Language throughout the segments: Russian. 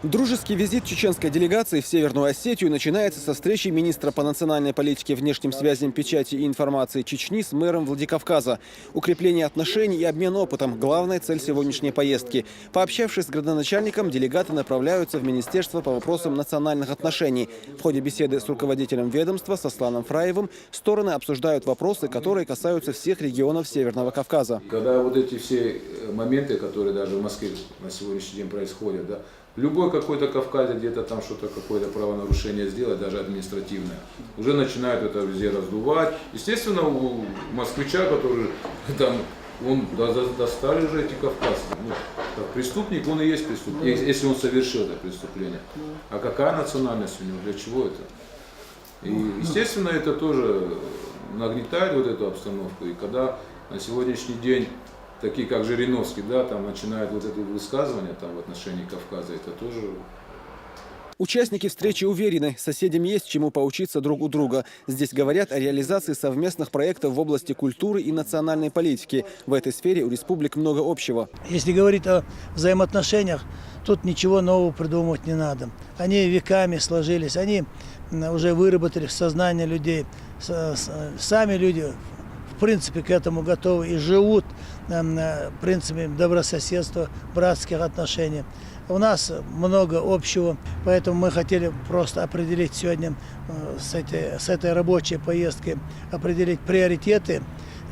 Дружеский визит чеченской делегации в Северную Осетию начинается со встречи министра по национальной политике, внешним связям, печати и информации Чечни с мэром Владикавказа. Укрепление отношений и обмен опытом – главная цель сегодняшней поездки. Пообщавшись с градоначальником, делегаты направляются в Министерство по вопросам национальных отношений. В ходе беседы с руководителем ведомства Сосланом Фраевым стороны обсуждают вопросы, которые касаются всех регионов Северного Кавказа. Когда вот эти все моменты, которые даже в Москве на сегодняшний день происходят, да, любой какой-то Кавказе где-то там что-то, какое-то правонарушение сделать, даже административное, уже начинают это везде раздувать. Естественно, у москвича, который там, он достали уже эти кавказцы. Ну, преступник, он и есть преступник, если он совершил это преступление. А какая национальность у него, для чего это? И, естественно, это тоже нагнетает вот эту обстановку. И когда на сегодняшний день такие как Жириновский, да, там начинают вот это высказывание там, в отношении Кавказа, это тоже... Участники встречи уверены, соседям есть чему поучиться друг у друга. Здесь говорят о реализации совместных проектов в области культуры и национальной политики. В этой сфере у республик много общего. Если говорить о взаимоотношениях, тут ничего нового придумывать не надо. Они веками сложились, они уже выработали в сознании людей. Сами люди в принципе к этому готовы и живут принципами добрососедства, братских отношений. У нас много общего, поэтому мы хотели просто определить сегодня с этой рабочей поездкой, определить приоритеты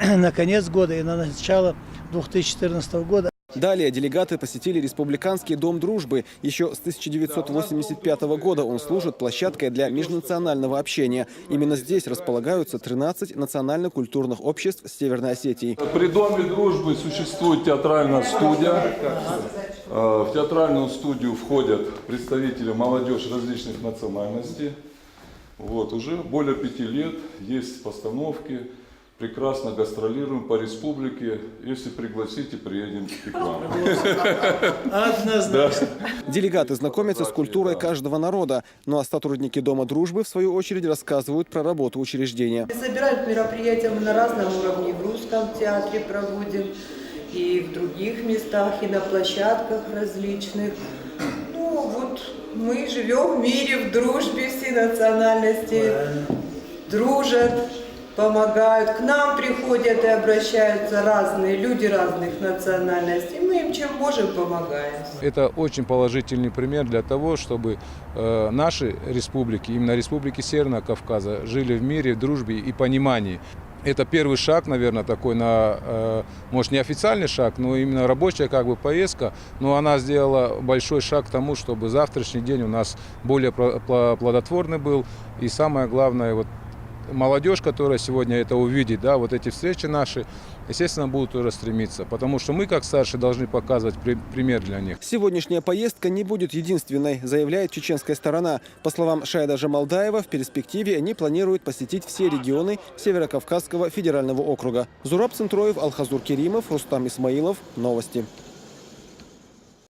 на конец года и на начало 2014 года. Далее делегаты посетили Республиканский дом дружбы. Еще с 1985 года он служит площадкой для межнационального общения. Именно здесь располагаются 13 национально-культурных обществ Северной Осетии. При Доме дружбы существует театральная студия. В театральную студию входят представители молодежи различных национальностей. Вот, уже более 5 лет есть постановки. Прекрасно гастролируем по республике. Если пригласите, приедем к вам. Однозначно. Делегаты знакомятся с культурой каждого народа. Ну а сотрудники Дома дружбы, в свою очередь, рассказывают про работу учреждения. Собирают мероприятия мы на разном уровне. В Русском театре проводим, и в других местах, и на площадках различных. Ну вот мы живем в мире, в дружбе, все национальности дружат, помогают. К нам приходят и обращаются разные люди разных национальностей. Мы им чем можем помогаем. Это очень положительный пример для того, чтобы наши республики, именно республики Северного Кавказа, жили в мире, в дружбе и понимании. Это первый шаг, наверное, такой на, может, не официальный шаг, но именно рабочая как бы поездка. Но она сделала большой шаг к тому, чтобы завтрашний день у нас более плодотворный был. И самое главное, вот молодежь, которая сегодня это увидит, да, вот эти встречи наши, естественно, будут тоже стремиться. Потому что мы, как старшие, должны показывать пример для них. Сегодняшняя поездка не будет единственной, заявляет чеченская сторона. По словам Шайда Жамалдаева, в перспективе они планируют посетить все регионы Северокавказского федерального округа. Зураб Центроев, Алхазур Керимов, Рустам Исмаилов. Новости.